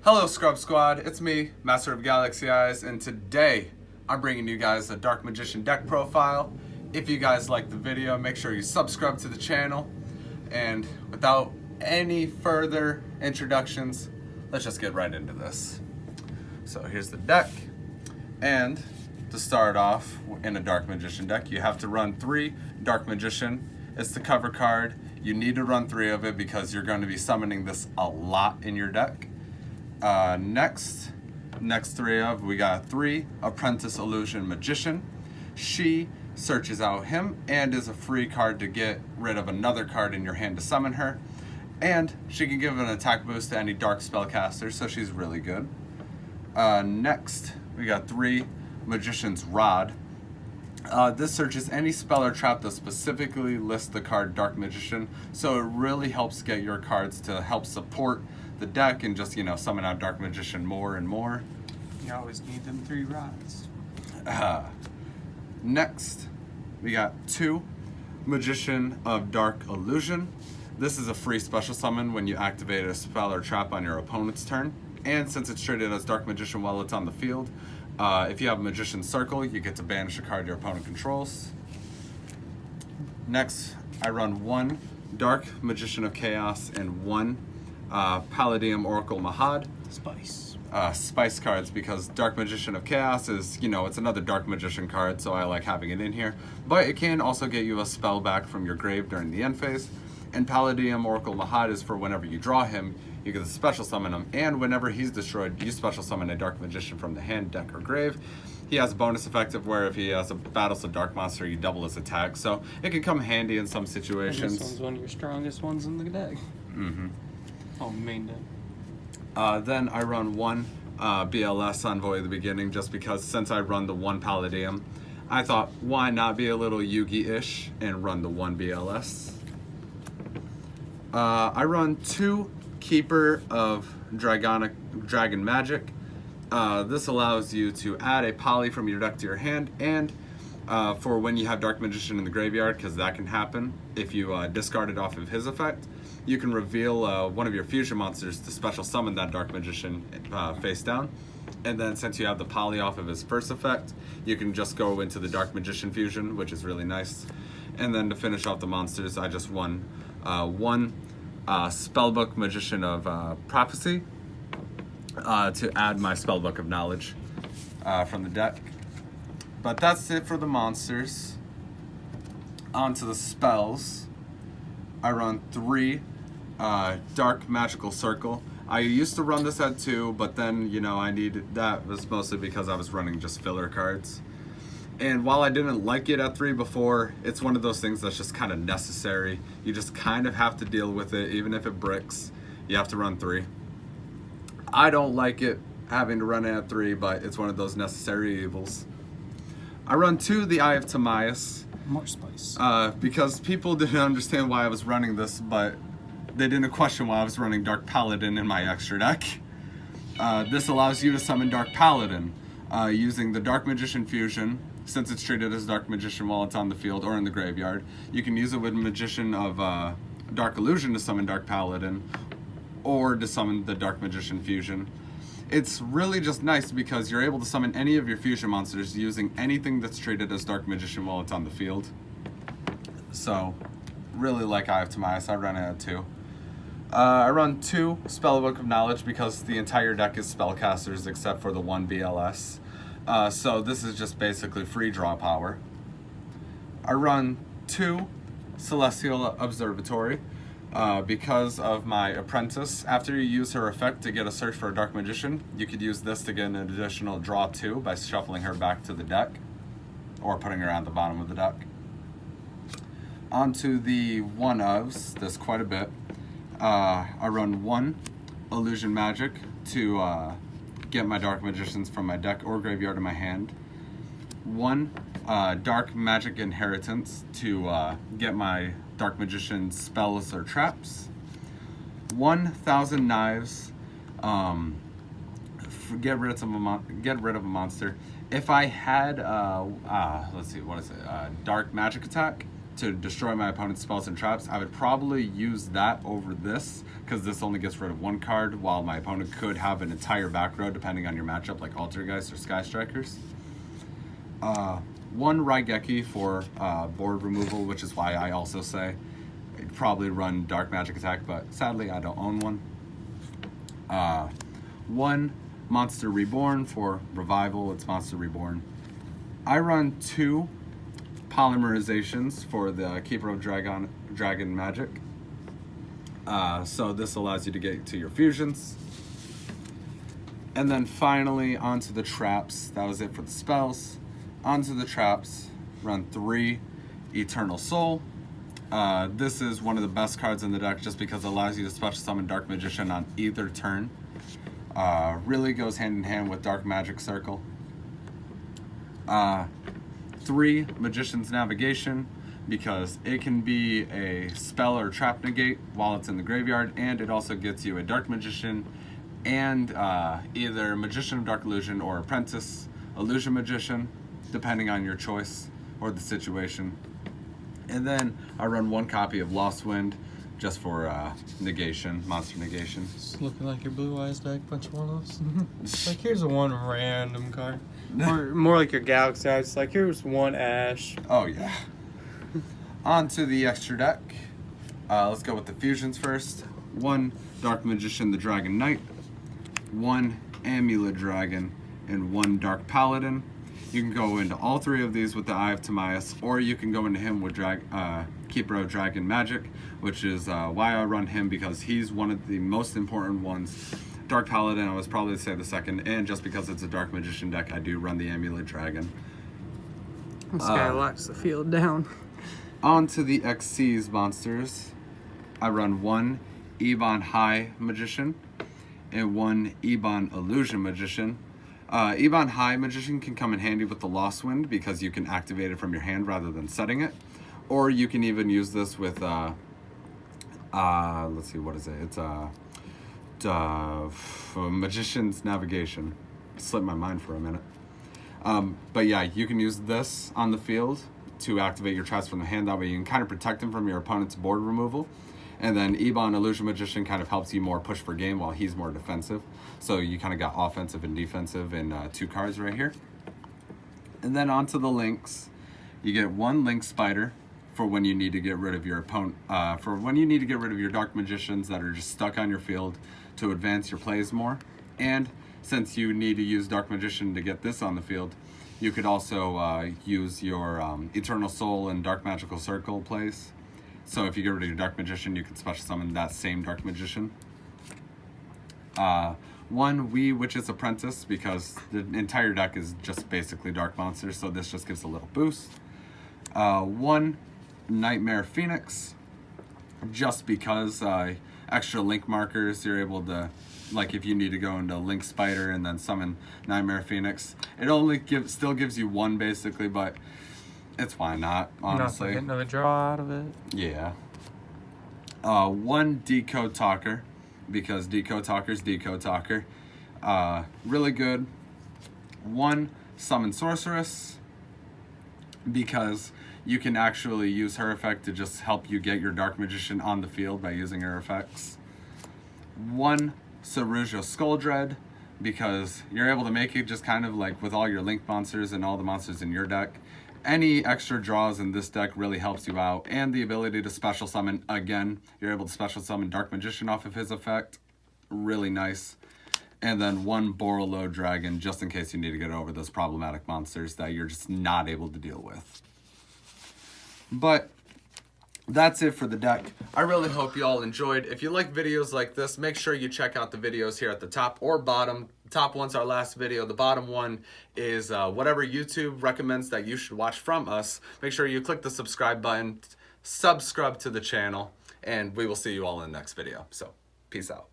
Hello Scrub Squad, it's me, Master of Galaxy Eyes, and today I'm bringing you guys a Dark Magician deck profile. If you guys like the video, make sure you subscribe to the channel, and without any further introductions, let's just get right into this. So here's the deck, and to start off in a Dark Magician deck, you have to run 3 Dark Magician. It's the cover card. You need to run 3 of it because you're going to be summoning this a lot in your deck. Next 3 we got 3 Apprentice Illusion Magician. She searches out him and is a free card to get rid of another card in your hand to summon her. And she can give an attack boost to any dark spellcaster, so she's really good. Next, we got 3 Magician's Rod. This searches any spell or trap that specifically lists the card Dark Magician, so it really helps get your cards to help support the deck and just, summon out Dark Magician more and more. You always need them 3 rods. Next, we got 2 Magician of Dark Illusion. This is a free special summon when you activate a spell or trap on your opponent's turn. And since it's treated as Dark Magician while it's on the field, if you have a Magician's Circle, you get to banish a card your opponent controls. Next, I run 1 Dark Magician of Chaos and 1 Palladium Oracle Mahad. Spice cards, because Dark Magician of Chaos is, it's another Dark Magician card, so I like having it in here. But it can also get you a spell back from your grave during the end phase. And Palladium Oracle Mahad is for whenever you draw him, you get to special summon him, and whenever he's destroyed, you special summon a Dark Magician from the hand, deck, or grave. He has a bonus effect of where if he battles a Dark Monster, you double his attack, so it can come handy in some situations. And this one's one of your strongest ones in the deck. Mm-hmm. Oh, main deck. Then I run 1 BLS Envoy at the beginning, just because since I run the 1 Palladium, I thought, why not be a little Yugi-ish and run the 1 BLS. I run 2 Keeper of Dragon Magic. This allows you to add a poly from your deck to your hand, and for when you have Dark Magician in the graveyard, because that can happen if you discard it off of his effect, you can reveal one of your fusion monsters to special summon that Dark Magician face down. And then since you have the poly off of his first effect, you can just go into the Dark Magician fusion, which is really nice. And then to finish off the monsters, I just won 1 Spellbook Magician of Prophecy to add my Spellbook of Knowledge from the deck. But that's it for the monsters. On to the spells. I run 3 Dark Magical Circle. I used to run this at 2, but then, I needed, that was mostly because I was running just filler cards. And while I didn't like it at 3 before, it's one of those things that's just kind of necessary. You just kind of have to deal with it, even if it bricks. You have to run 3. I don't like it having to run it at 3, but it's one of those necessary evils. I run 2 the Eye of Timaeus. More spice. Because people didn't understand why I was running this, but they didn't question why I was running Dark Paladin in my extra deck. This allows you to summon Dark Paladin using the Dark Magician fusion. Since it's treated as Dark Magician while it's on the field or in the graveyard, you can use it with Magician of Dark Illusion to summon Dark Paladin, or to summon the Dark Magician fusion. It's really just nice because you're able to summon any of your fusion monsters using anything that's treated as Dark Magician while it's on the field. So, really like Eye of Timaeus, I run it at 2. I run 2 Spellbook of Knowledge because the entire deck is spellcasters except for the 1 BLS. So this is just basically free draw power. I run 2 Celestial Observatory because of my Apprentice. After you use her effect to get a search for a Dark Magician, you could use this to get an additional draw 2 by shuffling her back to the deck or putting her at the bottom of the deck. Onto the one-ofs, there's quite a bit. I run 1 Illusion Magic to get my Dark Magicians from my deck or graveyard in my hand. 1 Dark Magic Inheritance to get my Dark Magician spells or traps. 1,000 Knives, get rid of a monster. If I had, let's see, what is it? Dark Magic Attack, to destroy my opponent's spells and traps, I would probably use that over this, because this only gets rid of one card, while my opponent could have an entire back row depending on your matchup, like Altergeist or Sky Strikers. One Raigeki for board removal, which is why I also say I'd probably run Dark Magic Attack, but sadly I don't own one. One Monster Reborn for revival, it's Monster Reborn. I run 2 polymerizations for the Keeper of Dragon Magic. So this allows you to get to your fusions. And then finally onto the traps. That was it for the spells. Onto the traps, run 3 Eternal Soul. This is one of the best cards in the deck just because it allows you to special summon Dark Magician on either turn. Really goes hand in hand with Dark Magic Circle. 3 Magician's Navigation, because it can be a spell or trap negate while it's in the graveyard, and it also gets you a Dark Magician and either Magician of Dark Illusion or Apprentice Illusion Magician, depending on your choice or the situation. And then I run 1 copy of Lost Wind just for negation, monster negation. It's looking like your Blue Eyes deck, bunch of one-offs. Like, here's a one random card. Or more like your Galaxy Eyes. Like, here's 1 Ash. Oh yeah. On to the extra deck. Let's go with the fusions first. 1 Dark Magician, the Dragon Knight. 1 Amulet Dragon, and 1 Dark Paladin. You can go into all 3 of these with the Eye of Timaeus, or you can go into him with Keeper of Dragon Magic, which is why I run him, because he's one of the most important ones. Dark Paladin, I was probably say the second, and just because it's a Dark Magician deck, I do run the Amulet Dragon. This guy locks the field down. On to the XC's monsters. I run 1 Ebon High Magician and 1 Ebon Illusion Magician. Ebon High Magician can come in handy with the Lost Wind because you can activate it from your hand rather than setting it. Or you can even use this with, let's see, what is it? It's Magician's Navigation. Slipped my mind for a minute. But yeah, you can use this on the field to activate your traps from the hand. That way you can kind of protect them from your opponent's board removal. And then Ebon Illusion Magician kind of helps you more push for game while he's more defensive. So you kind of got offensive and defensive in 2 cards right here. And then onto the links. You get 1 Link Spider for when you need to get rid of your opponent, for when you need to get rid of your Dark Magicians that are just stuck on your field to advance your plays more. And since you need to use Dark Magician to get this on the field, you could also use your Eternal Soul and Dark Magical Circle plays. So if you get rid of your Dark Magician, you can special summon that same Dark Magician. 1 Wee Witch's Apprentice, because the entire deck is just basically Dark Monsters, so this just gives a little boost. 1 Nightmare Phoenix, just because extra link markers, you're able to, like if you need to go into Link Spider and then summon Nightmare Phoenix. It only still gives you 1 basically, but it's why not, honestly. Get another draw out of it. Yeah. 1 Decode Talker, because Decode Talker's Decode Talker. Really good. 1 Summon Sorceress, because you can actually use her effect to just help you get your Dark Magician on the field by using her effects. 1 Saruja Skulldread, because you're able to make it just kind of like with all your Link monsters and all the monsters in your deck. Any extra draws in this deck really helps you out, and the ability to special summon again. You're able to special summon Dark Magician off of his effect. Really nice. And then 1 Borolo Dragon, just in case you need to get over those problematic monsters that you're just not able to deal with. But that's it for the deck. I really hope you all enjoyed. If you like videos like this, make sure you check out the videos here at the top or bottom. The top one's our last video. The bottom one is whatever YouTube recommends that you should watch from us. Make sure you click the subscribe button, subscribe to the channel, and we will see you all in the next video. So, peace out.